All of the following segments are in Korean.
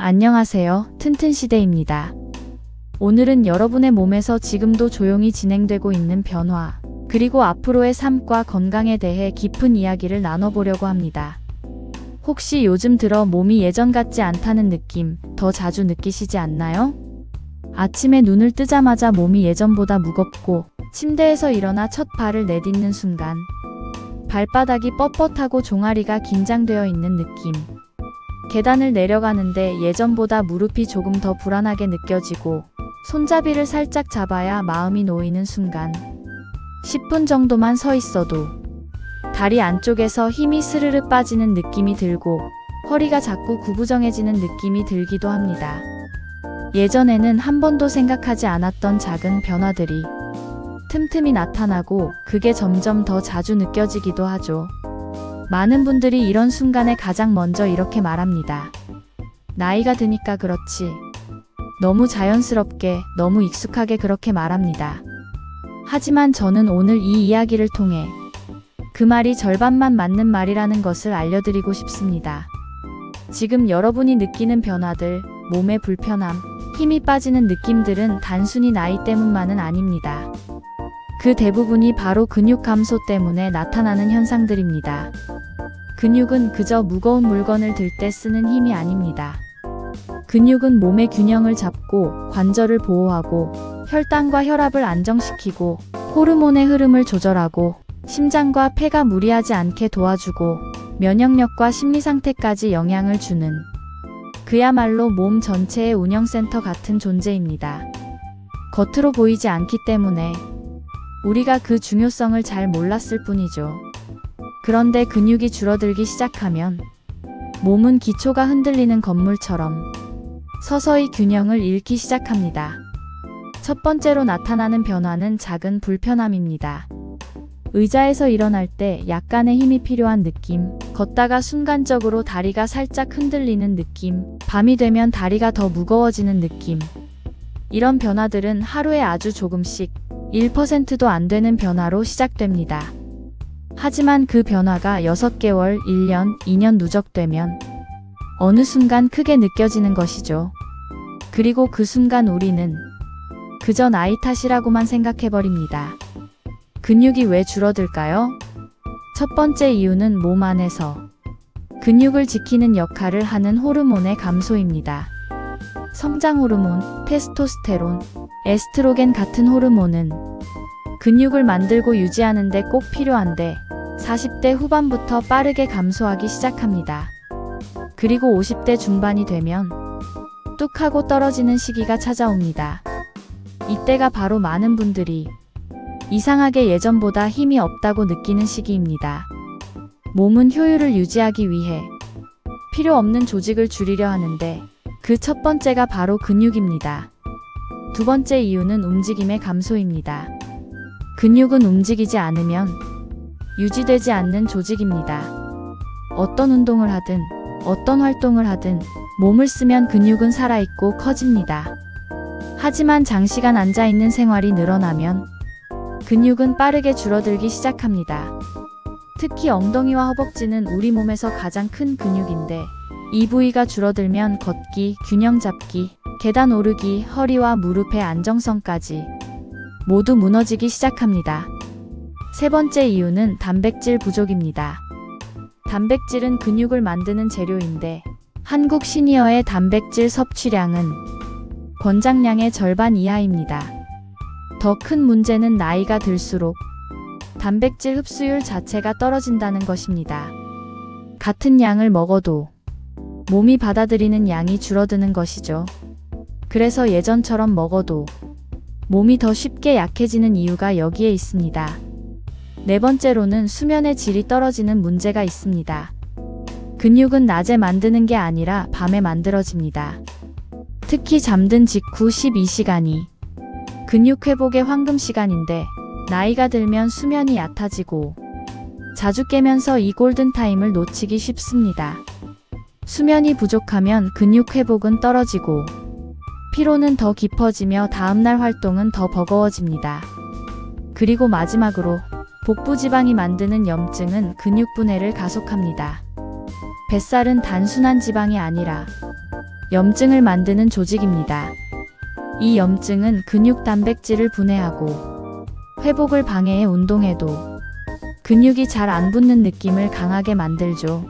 안녕하세요. 튼튼시대입니다. 오늘은 여러분의 몸에서 지금도 조용히 진행되고 있는 변화, 그리고 앞으로의 삶과 건강에 대해 깊은 이야기를 나눠보려고 합니다. 혹시 요즘 들어 몸이 예전 같지 않다는 느낌 더 자주 느끼시지 않나요? 아침에 눈을 뜨자마자 몸이 예전보다 무겁고 침대에서 일어나 첫 발을 내딛는 순간 발바닥이 뻣뻣하고 종아리가 긴장되어 있는 느낌. 계단을 내려가는데 예전보다 무릎이 조금 더 불안하게 느껴지고 손잡이를 살짝 잡아야 마음이 놓이는 순간 10분 정도만 서 있어도 다리 안쪽에서 힘이 스르르 빠지는 느낌이 들고 허리가 자꾸 구부정해지는 느낌이 들기도 합니다. 예전에는 한 번도 생각하지 않았던 작은 변화들이 틈틈이 나타나고 그게 점점 더 자주 느껴지기도 하죠. 많은 분들이 이런 순간에 가장 먼저 이렇게 말합니다. 나이가 드니까 그렇지. 너무 자연스럽게, 너무 익숙하게 그렇게 말합니다. 하지만 저는 오늘 이 이야기를 통해 그 말이 절반만 맞는 말이라는 것을 알려드리고 싶습니다. 지금 여러분이 느끼는 변화들, 몸의 불편함, 힘이 빠지는 느낌들은 단순히 나이 때문만은 아닙니다. 그 대부분이 바로 근육 감소 때문에 나타나는 현상들입니다. 근육은 그저 무거운 물건을 들 때 쓰는 힘이 아닙니다. 근육은 몸의 균형을 잡고 관절을 보호하고 혈당과 혈압을 안정시키고 호르몬의 흐름을 조절하고 심장과 폐가 무리하지 않게 도와주고 면역력과 심리 상태까지 영향을 주는 그야말로 몸 전체의 운영센터 같은 존재입니다. 겉으로 보이지 않기 때문에 우리가 그 중요성을 잘 몰랐을 뿐이죠. 그런데 근육이 줄어들기 시작하면 몸은 기초가 흔들리는 건물처럼 서서히 균형을 잃기 시작합니다. 첫 번째로 나타나는 변화는 작은 불편함입니다. 의자에서 일어날 때 약간의 힘이 필요한 느낌, 걷다가 순간적으로 다리가 살짝 흔들리는 느낌, 밤이 되면 다리가 더 무거워지는 느낌. 이런 변화들은 하루에 아주 조금씩 1%도 안 되는 변화로 시작됩니다. 하지만 그 변화가 6개월, 1년, 2년 누적되면 어느 순간 크게 느껴지는 것이죠. 그리고 그 순간 우리는 그저 나이 탓이라고만 생각해버립니다. 근육이 왜 줄어들까요? 첫 번째 이유는 몸 안에서 근육을 지키는 역할을 하는 호르몬의 감소입니다. 성장 호르몬, 테스토스테론, 에스트로겐 같은 호르몬은 근육을 만들고 유지하는 데 꼭 필요한데 40대 후반부터 빠르게 감소하기 시작합니다. 그리고 50대 중반이 되면 뚝 하고 떨어지는 시기가 찾아옵니다. 이때가 바로 많은 분들이 이상하게 예전보다 힘이 없다고 느끼는 시기입니다. 몸은 효율을 유지하기 위해 필요 없는 조직을 줄이려 하는데 그 첫 번째가 바로 근육입니다. 두 번째 이유는 움직임의 감소입니다. 근육은 움직이지 않으면 유지되지 않는 조직입니다. 어떤 운동을 하든 어떤 활동을 하든 몸을 쓰면 근육은 살아있고 커집니다. 하지만 장시간 앉아있는 생활이 늘어나면 근육은 빠르게 줄어들기 시작합니다. 특히 엉덩이와 허벅지는 우리 몸에서 가장 큰 근육인데 이 부위가 줄어들면 걷기, 균형 잡기, 계단 오르기, 허리와 무릎의 안정성까지 모두 무너지기 시작합니다. 세 번째 이유는 단백질 부족입니다. 단백질은 근육을 만드는 재료인데 한국 시니어의 단백질 섭취량은 권장량의 절반 이하입니다. 더 큰 문제는 나이가 들수록 단백질 흡수율 자체가 떨어진다는 것입니다. 같은 양을 먹어도 몸이 받아들이는 양이 줄어드는 것이죠. 그래서 예전처럼 먹어도 몸이 더 쉽게 약해지는 이유가 여기에 있습니다. 네 번째로는 수면의 질이 떨어지는 문제가 있습니다. 근육은 낮에 만드는 게 아니라 밤에 만들어집니다. 특히 잠든 직후 12시간이 근육 회복의 황금 시간인데 나이가 들면 수면이 얕아지고 자주 깨면서 이 골든타임을 놓치기 쉽습니다. 수면이 부족하면 근육 회복은 떨어지고 피로는 더 깊어지며 다음날 활동은 더 버거워집니다. 그리고 마지막으로 복부 지방이 만드는 염증은 근육 분해를 가속합니다. 뱃살은 단순한 지방이 아니라 염증을 만드는 조직입니다. 이 염증은 근육 단백질을 분해하고 회복을 방해해 운동해도 근육이 잘 안 붙는 느낌을 강하게 만들죠.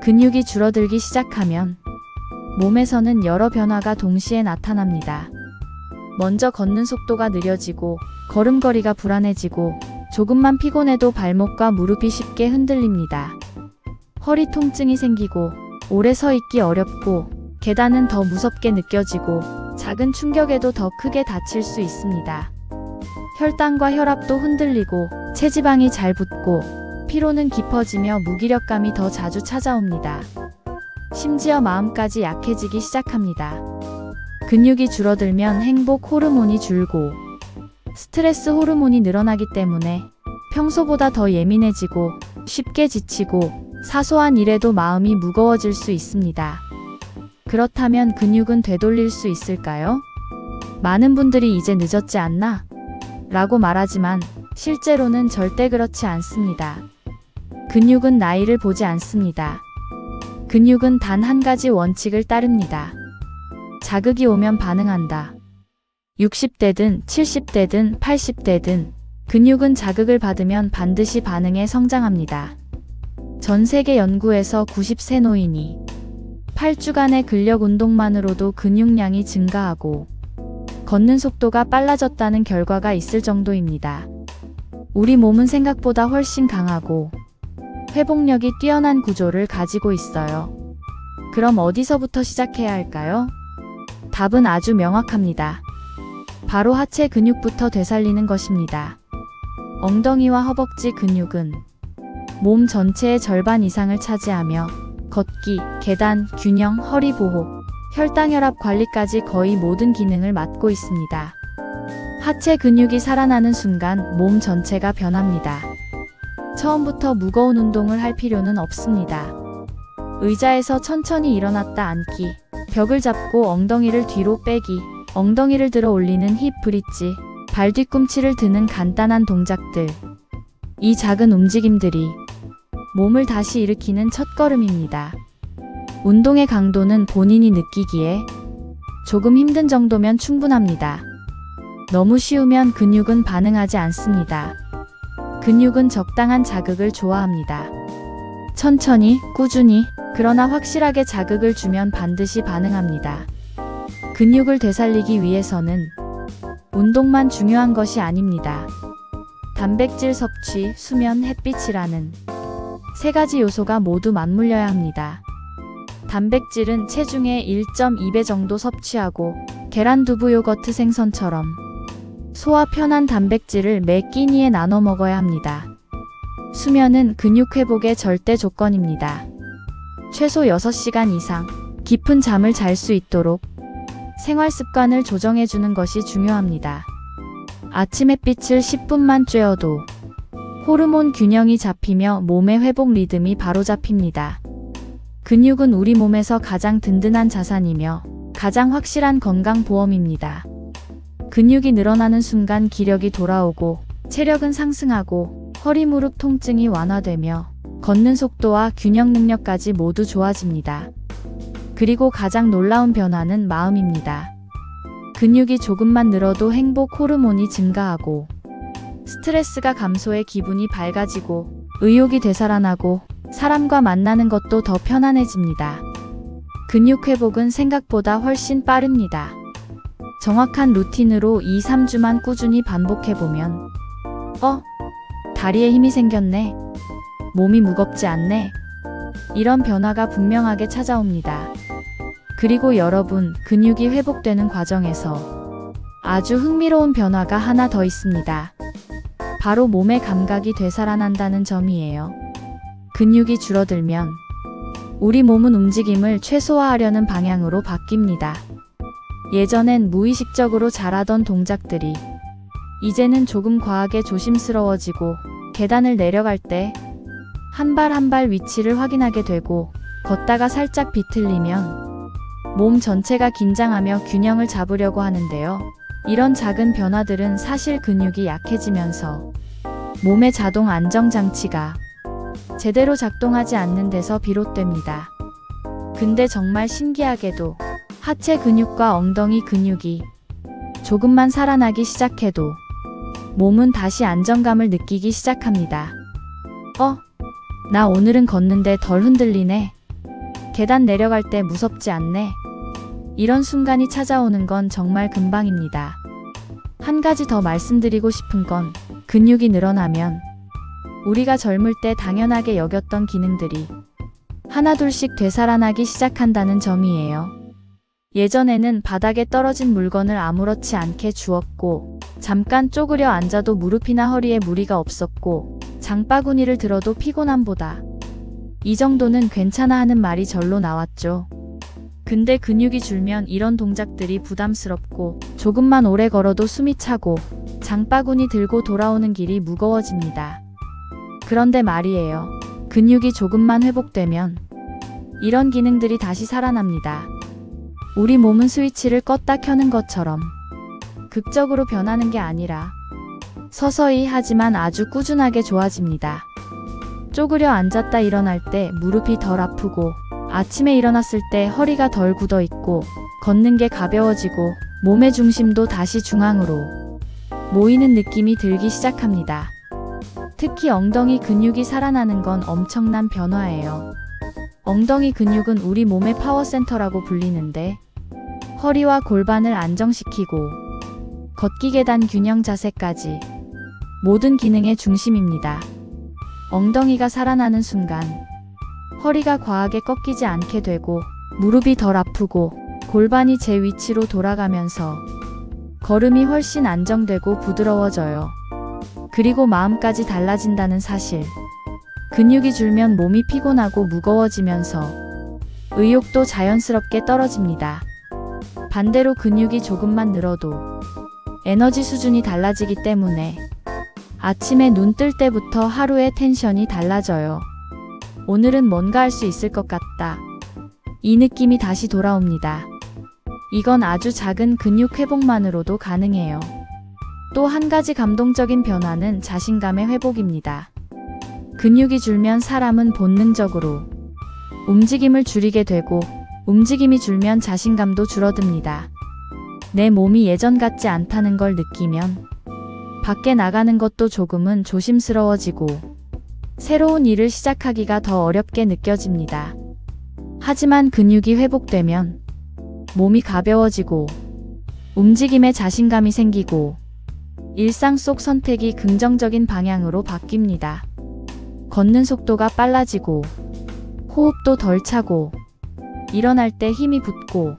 근육이 줄어들기 시작하면 몸에서는 여러 변화가 동시에 나타납니다. 먼저 걷는 속도가 느려지고 걸음걸이가 불안해지고 조금만 피곤해도 발목과 무릎이 쉽게 흔들립니다. 허리 통증이 생기고 오래 서 있기 어렵고 계단은 더 무섭게 느껴지고 작은 충격에도 더 크게 다칠 수 있습니다. 혈당과 혈압도 흔들리고 체지방이 잘 붙고 피로는 깊어지며 무기력감이 더 자주 찾아옵니다. 심지어 마음까지 약해지기 시작합니다. 근육이 줄어들면 행복 호르몬이 줄고 스트레스 호르몬이 늘어나기 때문에 평소보다 더 예민해지고 쉽게 지치고 사소한 일에도 마음이 무거워질 수 있습니다. 그렇다면 근육은 되돌릴 수 있을까요? 많은 분들이 이제 늦었지 않나? 라고 말하지만 실제로는 절대 그렇지 않습니다. 근육은 나이를 보지 않습니다. 근육은 단 한 가지 원칙을 따릅니다. 자극이 오면 반응한다. 60대든 70대든 80대든 근육은 자극을 받으면 반드시 반응해 성장합니다. 전 세계 연구에서 90세 노인이 8주간의 근력 운동만으로도 근육량이 증가하고 걷는 속도가 빨라졌다는 결과가 있을 정도입니다. 우리 몸은 생각보다 훨씬 강하고 회복력이 뛰어난 구조를 가지고 있어요. 그럼 어디서부터 시작해야 할까요? 답은 아주 명확합니다. 바로 하체 근육부터 되살리는 것입니다. 엉덩이와 허벅지 근육은 몸 전체의 절반 이상을 차지하며 걷기, 계단, 균형, 허리 보호, 혈당 혈압 관리까지 거의 모든 기능을 맡고 있습니다. 하체 근육이 살아나는 순간 몸 전체가 변합니다. 처음부터 무거운 운동을 할 필요는 없습니다. 의자에서 천천히 일어났다 앉기, 벽을 잡고 엉덩이를 뒤로 빼기, 엉덩이를 들어 올리는 힙 브릿지, 발 뒤꿈치를 드는 간단한 동작들. 이 작은 움직임들이 몸을 다시 일으키는 첫걸음입니다. 운동의 강도는 본인이 느끼기에 조금 힘든 정도면 충분합니다. 너무 쉬우면 근육은 반응하지 않습니다. 근육은 적당한 자극을 좋아합니다. 천천히, 꾸준히, 그러나 확실하게 자극을 주면 반드시 반응합니다. 근육을 되살리기 위해서는 운동만 중요한 것이 아닙니다. 단백질 섭취, 수면, 햇빛이라는 세 가지 요소가 모두 맞물려야 합니다. 단백질은 체중의 1.2배 정도 섭취하고 계란, 두부, 요거트, 생선처럼 소화 편한 단백질을 매 끼니에 나눠 먹어야 합니다. 수면은 근육 회복의 절대 조건입니다. 최소 6시간 이상 깊은 잠을 잘 수 있도록 생활 습관을 조정해 주는 것이 중요합니다. 아침 햇빛을 10분만 쬐어도 호르몬 균형이 잡히며 몸의 회복 리듬이 바로 잡힙니다. 근육은 우리 몸에서 가장 든든한 자산이며 가장 확실한 건강보험입니다. 근육이 늘어나는 순간 기력이 돌아오고 체력은 상승하고 허리 무릎 통증이 완화되며 걷는 속도와 균형 능력까지 모두 좋아집니다. 그리고 가장 놀라운 변화는 마음입니다. 근육이 조금만 늘어도 행복 호르몬이 증가하고 스트레스가 감소해 기분이 밝아지고 의욕이 되살아나고 사람과 만나는 것도 더 편안해집니다. 근육 회복은 생각보다 훨씬 빠릅니다. 정확한 루틴으로 2-3주만 꾸준히 반복해보면 다리에 힘이 생겼네. 몸이 무겁지 않네. 이런 변화가 분명하게 찾아옵니다. 그리고 여러분, 근육이 회복되는 과정에서 아주 흥미로운 변화가 하나 더 있습니다. 바로 몸의 감각이 되살아난다는 점이에요. 근육이 줄어들면 우리 몸은 움직임을 최소화하려는 방향으로 바뀝니다. 예전엔 무의식적으로 잘하던 동작들이 이제는 조금 과하게 조심스러워지고 계단을 내려갈 때 한 발 한 발 위치를 확인하게 되고 걷다가 살짝 비틀리면 몸 전체가 긴장하며 균형을 잡으려고 하는데요. 이런 작은 변화들은 사실 근육이 약해지면서 몸의 자동 안정장치가 제대로 작동하지 않는 데서 비롯됩니다. 근데 정말 신기하게도 하체 근육과 엉덩이 근육이 조금만 살아나기 시작해도 몸은 다시 안정감을 느끼기 시작합니다. 나 오늘은 걷는데 덜 흔들리네. 계단 내려갈 때 무섭지 않네. 이런 순간이 찾아오는 건 정말 금방입니다. 한 가지 더 말씀드리고 싶은 건 근육이 늘어나면 우리가 젊을 때 당연하게 여겼던 기능들이 하나둘씩 되살아나기 시작한다는 점이에요. 예전에는 바닥에 떨어진 물건을 아무렇지 않게 주웠고 잠깐 쪼그려 앉아도 무릎이나 허리에 무리가 없었고 장바구니를 들어도 피곤함보다 이 정도는 괜찮아 하는 말이 절로 나왔죠. 근데 근육이 줄면 이런 동작들이 부담스럽고 조금만 오래 걸어도 숨이 차고 장바구니 들고 돌아오는 길이 무거워집니다. 그런데 말이에요. 근육이 조금만 회복되면 이런 기능들이 다시 살아납니다. 우리 몸은 스위치를 껐다 켜는 것처럼 극적으로 변하는 게 아니라 서서히 하지만 아주 꾸준하게 좋아집니다. 쪼그려 앉았다 일어날 때 무릎이 덜 아프고 아침에 일어났을 때 허리가 덜 굳어 있고 걷는 게 가벼워지고 몸의 중심도 다시 중앙으로 모이는 느낌이 들기 시작합니다. 특히 엉덩이 근육이 살아나는 건 엄청난 변화예요. 엉덩이 근육은 우리 몸의 파워센터라고 불리는데 허리와 골반을 안정시키고 걷기 계단 균형 자세까지 모든 기능의 중심입니다. 엉덩이가 살아나는 순간 허리가 과하게 꺾이지 않게 되고 무릎이 덜 아프고 골반이 제 위치로 돌아가면서 걸음이 훨씬 안정되고 부드러워져요. 그리고 마음까지 달라진다는 사실. 근육이 줄면 몸이 피곤하고 무거워지면서 의욕도 자연스럽게 떨어집니다. 반대로 근육이 조금만 늘어도 에너지 수준이 달라지기 때문에 아침에 눈 뜰 때부터 하루의 텐션이 달라져요. 오늘은 뭔가 할 수 있을 것 같다. 이 느낌이 다시 돌아옵니다. 이건 아주 작은 근육 회복만으로도 가능해요. 또 한 가지 감동적인 변화는 자신감의 회복입니다. 근육이 줄면 사람은 본능적으로 움직임을 줄이게 되고 움직임이 줄면 자신감도 줄어듭니다. 내 몸이 예전 같지 않다는 걸 느끼면 밖에 나가는 것도 조금은 조심스러워지고 새로운 일을 시작하기가 더 어렵게 느껴집니다. 하지만 근육이 회복되면 몸이 가벼워지고 움직임에 자신감이 생기고 일상 속 선택이 긍정적인 방향으로 바뀝니다. 걷는 속도가 빨라지고 호흡도 덜 차고 일어날 때 힘이 붙고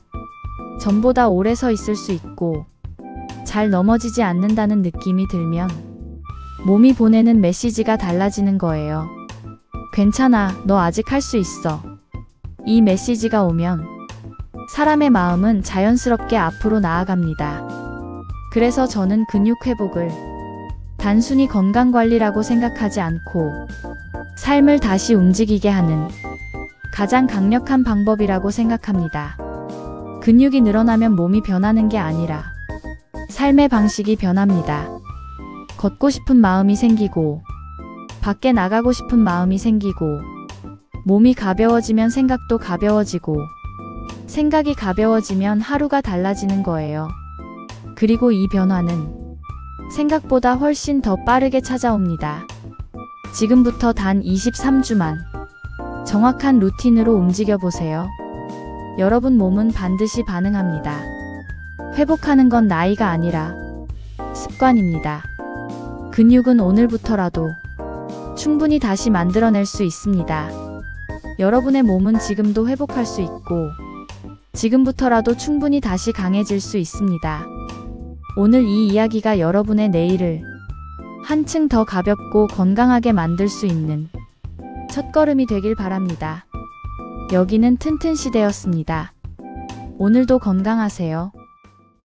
전보다 오래 서 있을 수 있고 잘 넘어지지 않는다는 느낌이 들면 몸이 보내는 메시지가 달라지는 거예요. 괜찮아, 너 아직 할 수 있어. 이 메시지가 오면 사람의 마음은 자연스럽게 앞으로 나아갑니다. 그래서 저는 근육 회복을 단순히 건강관리라고 생각하지 않고 삶을 다시 움직이게 하는 가장 강력한 방법이라고 생각합니다. 근육이 늘어나면 몸이 변하는 게 아니라 삶의 방식이 변합니다. 걷고 싶은 마음이 생기고 밖에 나가고 싶은 마음이 생기고 몸이 가벼워지면 생각도 가벼워지고 생각이 가벼워지면 하루가 달라지는 거예요. 그리고 이 변화는 생각보다 훨씬 더 빠르게 찾아옵니다. 지금부터 단 23주만 정확한 루틴으로 움직여 보세요. 여러분 몸은 반드시 반응합니다. 회복하는 건 나이가 아니라 습관입니다. 근육은 오늘부터라도 충분히 다시 만들어낼 수 있습니다. 여러분의 몸은 지금도 회복할 수 있고 지금부터라도 충분히 다시 강해질 수 있습니다. 오늘 이 이야기가 여러분의 내일을 한층 더 가볍고 건강하게 만들 수 있는 첫걸음이 되길 바랍니다. 여기는 튼튼시대였습니다. 오늘도 건강하세요.